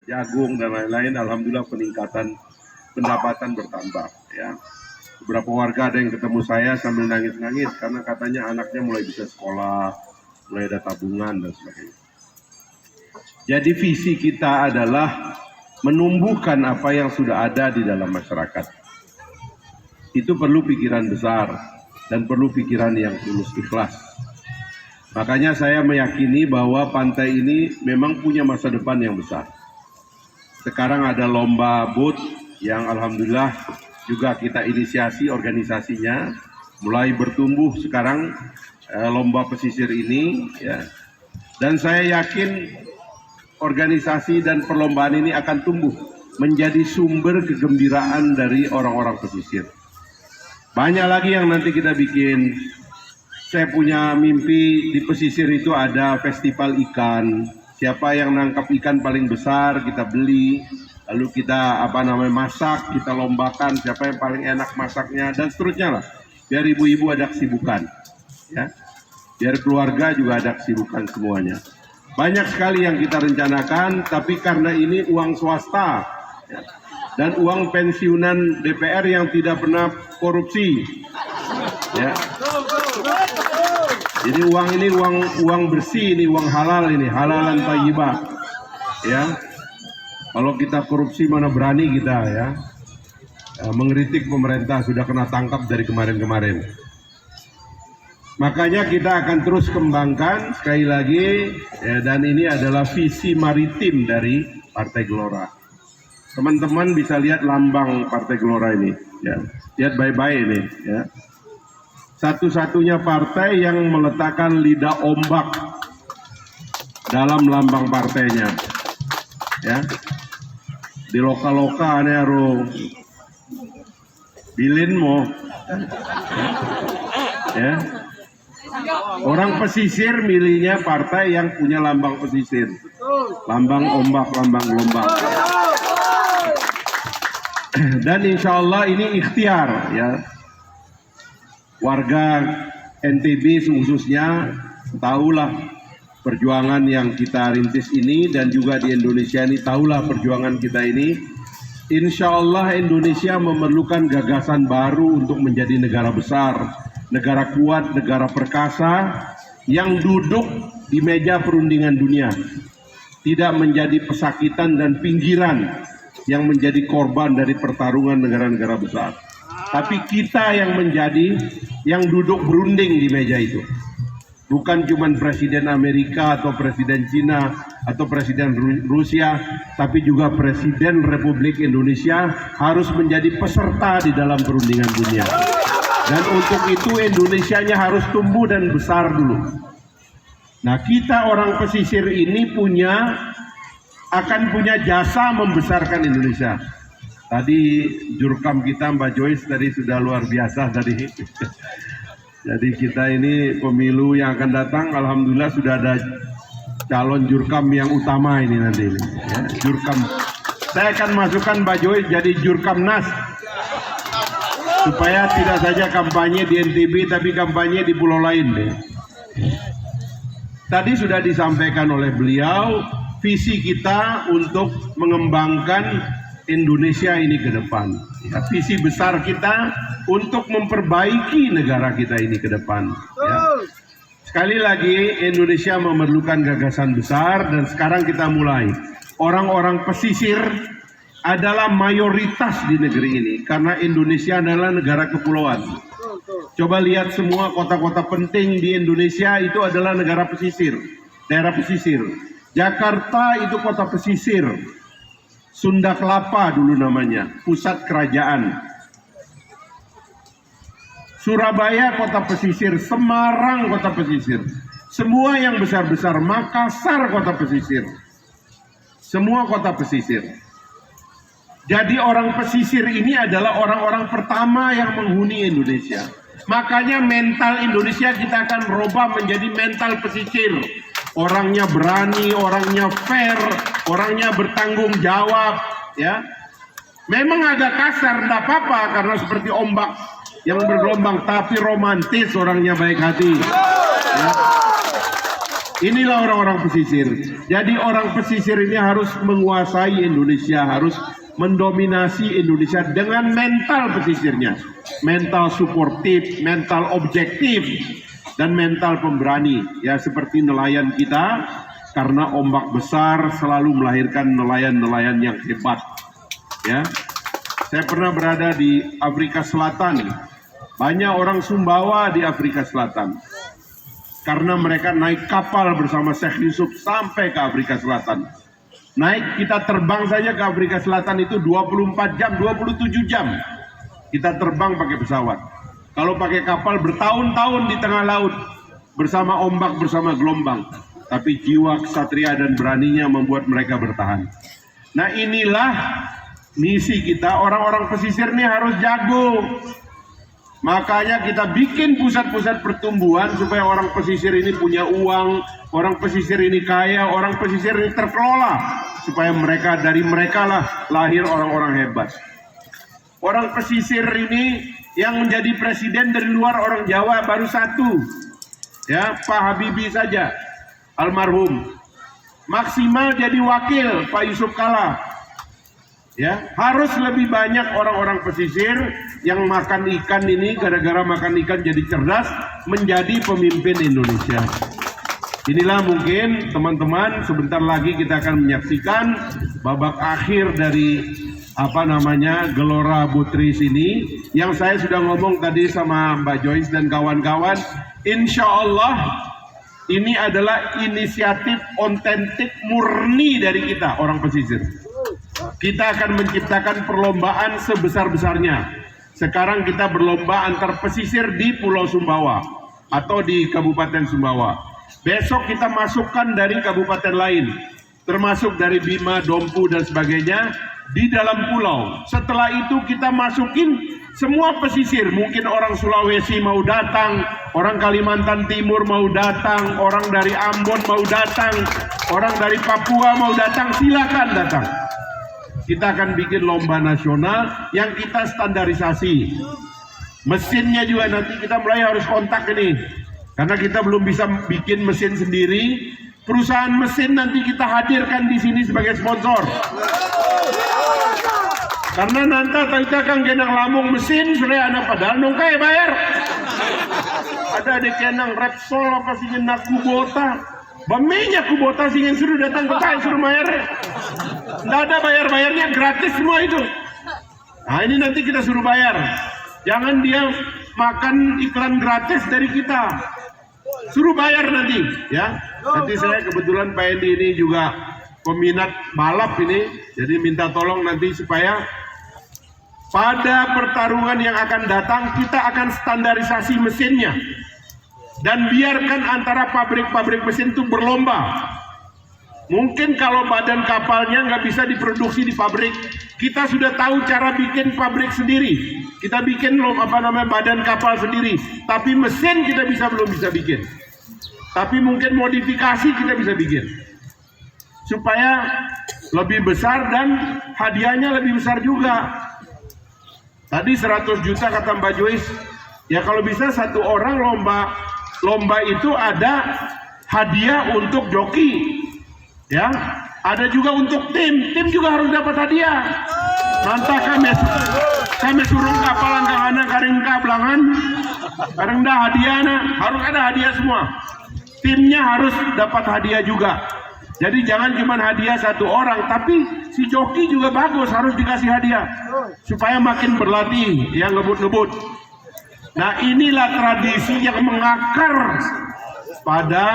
jagung dan lain-lain, alhamdulillah peningkatan pendapatan bertambah ya. Beberapa warga ada yang ketemu saya sambil nangis-nangis karena katanya anaknya mulai bisa sekolah, mulai ada tabungan dan sebagainya. Jadi visi kita adalah menumbuhkan apa yang sudah ada di dalam masyarakat. Itu perlu pikiran besar dan perlu pikiran yang tulus ikhlas. Makanya saya meyakini bahwa pantai ini memang punya masa depan yang besar. Sekarang ada lomba boat yang alhamdulillah juga kita inisiasi organisasinya, mulai bertumbuh sekarang lomba pesisir ini ya. Dan saya yakin organisasi dan perlombaan ini akan tumbuh menjadi sumber kegembiraan dari orang-orang pesisir. Banyak lagi yang nanti kita bikin. Saya punya mimpi di pesisir itu ada festival ikan. Siapa yang nangkap ikan paling besar kita beli, lalu kita masak, kita lombakan siapa yang paling enak masaknya dan seterusnya lah. Biar ibu-ibu ada kesibukan, ya. Biar keluarga juga ada kesibukan semuanya. Banyak sekali yang kita rencanakan, tapi karena ini uang swasta ya, dan uang pensiunan DPR yang tidak pernah korupsi, ya. Jadi uang ini uang bersih, ini uang halal, ini halalan thayyibah, ya. Kalau kita korupsi mana berani kita ya, mengkritik pemerintah, sudah kena tangkap dari kemarin-kemarin. Makanya kita akan terus kembangkan sekali lagi ya, dan ini adalah visi maritim dari Partai Gelora. Teman-teman bisa lihat lambang Partai Gelora ini ya. Lihat baik-baik ini ya. Satu-satunya partai yang meletakkan lidah ombak dalam lambang partainya ya. Di loka-loka ane aro bilin mo ya. Orang pesisir milihnya partai yang punya lambang pesisir, lambang ombak, lambang gelombang. Dan insya Allah ini ikhtiar ya. Warga NTB khususnya tahulah perjuangan yang kita rintis ini, dan juga di Indonesia ini tahulah perjuangan kita ini. Insya Allah Indonesia memerlukan gagasan baru untuk menjadi negara besar, negara kuat, negara perkasa yang duduk di meja perundingan dunia, tidak menjadi pesakitan dan pinggiran yang menjadi korban dari pertarungan negara-negara besar. Tapi kita yang duduk berunding di meja itu. Bukan cuma Presiden Amerika atau Presiden Cina atau Presiden Rusia, tapi juga Presiden Republik Indonesia harus menjadi peserta di dalam perundingan dunia. Dan untuk itu Indonesianya harus tumbuh dan besar dulu. Nah, kita orang pesisir ini akan punya jasa membesarkan Indonesia. Tadi jurkam kita Mbak Joyce tadi sudah luar biasa tadi. Jadi kita ini pemilu yang akan datang, alhamdulillah sudah ada calon jurkam yang utama ini nanti. Ya, jurkam. Saya akan masukkan Mbak Joyce jadi jurkamnas, supaya tidak saja kampanye di NTB tapi kampanye di pulau lain deh. Tadi sudah disampaikan oleh beliau visi kita untuk mengembangkan Indonesia ini ke depan. Ya, visi besar kita untuk memperbaiki negara kita ini ke depan. Ya. Sekali lagi Indonesia memerlukan gagasan besar dan sekarang kita mulai. Orang-orang pesisir adalah mayoritas di negeri ini karena Indonesia adalah negara kepulauan. Coba lihat semua kota-kota penting di Indonesia itu adalah negara pesisir, daerah pesisir. Jakarta itu kota pesisir. Sunda Kelapa dulu namanya, pusat kerajaan. Surabaya kota pesisir, Semarang kota pesisir. Semua yang besar-besar, Makassar kota pesisir. Semua kota pesisir. Jadi orang pesisir ini adalah orang-orang pertama yang menghuni Indonesia. Makanya mental Indonesia kita akan rubah menjadi mental pesisir. Orangnya berani, orangnya fair, orangnya bertanggung jawab, ya. Memang agak kasar, tidak apa-apa karena seperti ombak yang bergelombang, tapi romantis, orangnya baik hati. Ya. Inilah orang-orang pesisir. Jadi orang pesisir ini harus menguasai Indonesia, harus mendominasi Indonesia dengan mental pesisirnya. Mental suportif, mental objektif, dan mental pemberani. Ya seperti nelayan kita, karena ombak besar selalu melahirkan nelayan-nelayan yang hebat. Ya, saya pernah berada di Afrika Selatan. Banyak orang Sumbawa di Afrika Selatan. Karena mereka naik kapal bersama Syekh Yusuf sampai ke Afrika Selatan. Naik, kita terbang saja ke Afrika Selatan itu 24 jam, 27 jam. Kita terbang pakai pesawat. Kalau pakai kapal bertahun-tahun di tengah laut. Bersama ombak, bersama gelombang. Tapi jiwa kesatria dan beraninya membuat mereka bertahan. Nah inilah misi kita, orang-orang pesisir ini harus jago. Makanya kita bikin pusat-pusat pertumbuhan supaya orang pesisir ini punya uang, orang pesisir ini kaya, orang pesisir ini terkelola, supaya mereka dari mereka lah lahir orang-orang hebat. Orang pesisir ini yang menjadi presiden dari luar orang Jawa baru satu, ya Pak Habibie saja, almarhum. Maksimal jadi wakil Pak Yusuf Kala. Ya, harus lebih banyak orang-orang pesisir yang makan ikan ini, gara-gara makan ikan jadi cerdas, menjadi pemimpin Indonesia. Inilah mungkin teman-teman, sebentar lagi kita akan menyaksikan babak akhir dari Gelora Butris ini, yang saya sudah ngomong tadi sama Mbak Joyce dan kawan-kawan. Insya Allah ini adalah inisiatif otentik murni dari kita orang pesisir. Kita akan menciptakan perlombaan sebesar-besarnya. Sekarang kita berlomba antar pesisir di Pulau Sumbawa atau di Kabupaten Sumbawa. Besok kita masukkan dari kabupaten lain, termasuk dari Bima, Dompu dan sebagainya di dalam pulau. Setelah itu kita masukin semua pesisir. Mungkin orang Sulawesi mau datang, orang Kalimantan Timur mau datang, orang dari Ambon mau datang, orang dari Papua mau datang, silakan datang. Kita akan bikin lomba nasional yang kita standarisasi. Mesinnya juga nanti kita mulai harus kontak ini. Karena kita belum bisa bikin mesin sendiri. Perusahaan mesin nanti kita hadirkan di sini sebagai sponsor. Karena nanti kita akan kenang lamung mesin, sudah anak padahal nongkai bayar. Ada di kenang Repsol apa sih nak Kubota. Baminya Kubota singin suruh datang ke saya suruh bayar. Tidak ada bayar-bayarnya, gratis semua itu. Nah ini nanti kita suruh bayar. Jangan dia makan iklan gratis dari kita. Suruh bayar nanti, ya. Nanti saya kebetulan Pak Endi ini juga peminat balap ini, jadi minta tolong nanti supaya pada pertarungan yang akan datang kita akan standarisasi mesinnya. Dan biarkan antara pabrik-pabrik mesin itu berlomba. Mungkin kalau badan kapalnya nggak bisa diproduksi di pabrik, kita sudah tahu cara bikin pabrik sendiri. Kita bikin badan kapal sendiri. Tapi mesin kita belum bisa bikin. Tapi mungkin modifikasi kita bisa bikin. Supaya lebih besar dan hadiahnya lebih besar juga. Tadi 100 juta kata Mbak Joyce. Ya kalau bisa satu orang lomba itu ada hadiah untuk joki, ya, ada juga untuk tim juga harus dapat hadiah. Nanti kami suruh kapal angkana karingka belangan, kareng dah hadiahnya harus ada hadiah semua. Timnya harus dapat hadiah juga. Jadi jangan cuma hadiah satu orang, tapi si joki juga bagus, harus dikasih hadiah supaya makin berlatih, yang ngebut-ngebut. Nah inilah tradisi yang mengakar pada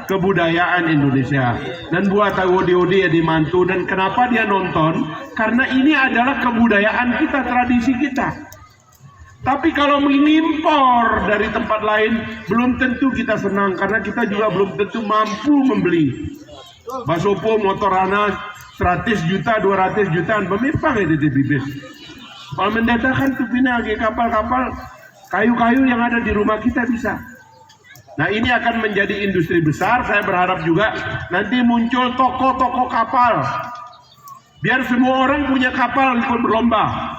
kebudayaan Indonesia. Dan buat Odi ya dimantu, dan kenapa dia nonton? Karena ini adalah kebudayaan kita, tradisi kita. Tapi kalau mengimpor dari tempat lain, belum tentu kita senang, karena kita juga belum tentu mampu membeli. Basopo motorana 100 juta, 200 jutaan, pemimpang itu di bibis. Kalau mendatangkan tuh pinagi kapal-kapal, kayu-kayu yang ada di rumah kita bisa. Nah ini akan menjadi industri besar. Saya berharap juga nanti muncul toko-toko kapal. Biar semua orang punya kapal ikut berlomba.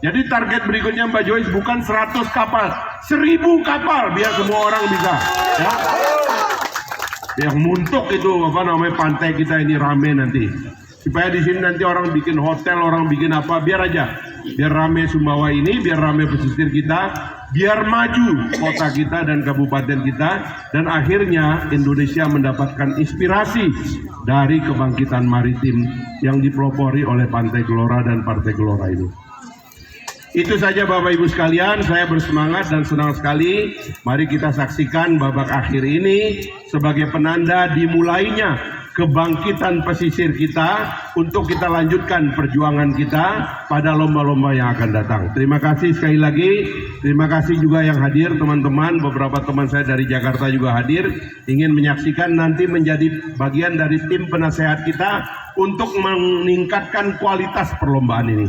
Jadi target berikutnya Mbak Joyce bukan 100 kapal, 1000 kapal biar semua orang bisa. Ya. yang muntuk itu pantai kita ini rame nanti. Supaya di sini nanti orang bikin hotel, orang bikin apa, biar aja. Biar rame Sumbawa ini, biar rame pesisir kita, biar maju kota kita dan kabupaten kita, dan akhirnya Indonesia mendapatkan inspirasi dari kebangkitan maritim yang dipelopori oleh Pantai Gelora dan Partai Gelora ini. Itu saja Bapak Ibu sekalian, saya bersemangat dan senang sekali. Mari kita saksikan babak akhir ini sebagai penanda dimulainya kebangkitan pesisir kita untuk kita lanjutkan perjuangan kita pada lomba-lomba yang akan datang. Terima kasih sekali lagi. Terima kasih juga yang hadir teman-teman. Beberapa teman saya dari Jakarta juga hadir, ingin menyaksikan, nanti menjadi bagian dari tim penasehat kita untuk meningkatkan kualitas perlombaan ini.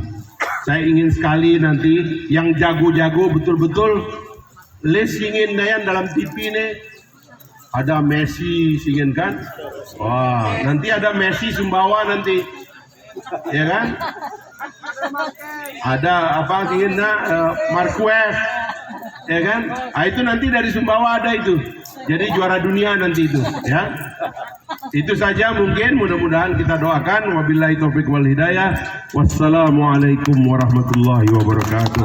Saya ingin sekali nanti yang jago-jago betul-betul les singin dayan dalam TV nih. Ada Messi singin kan? Wah, nanti ada Messi Sumbawa nanti. Ya kan? Ada apa singin Marquez. Ya kan? Ah, itu nanti dari Sumbawa ada itu. Jadi juara dunia nanti itu, ya. Itu saja mungkin, mudah-mudahan kita doakan. Wabillahi taufiq wal hidayah. Wassalamualaikum warahmatullahi wabarakatuh.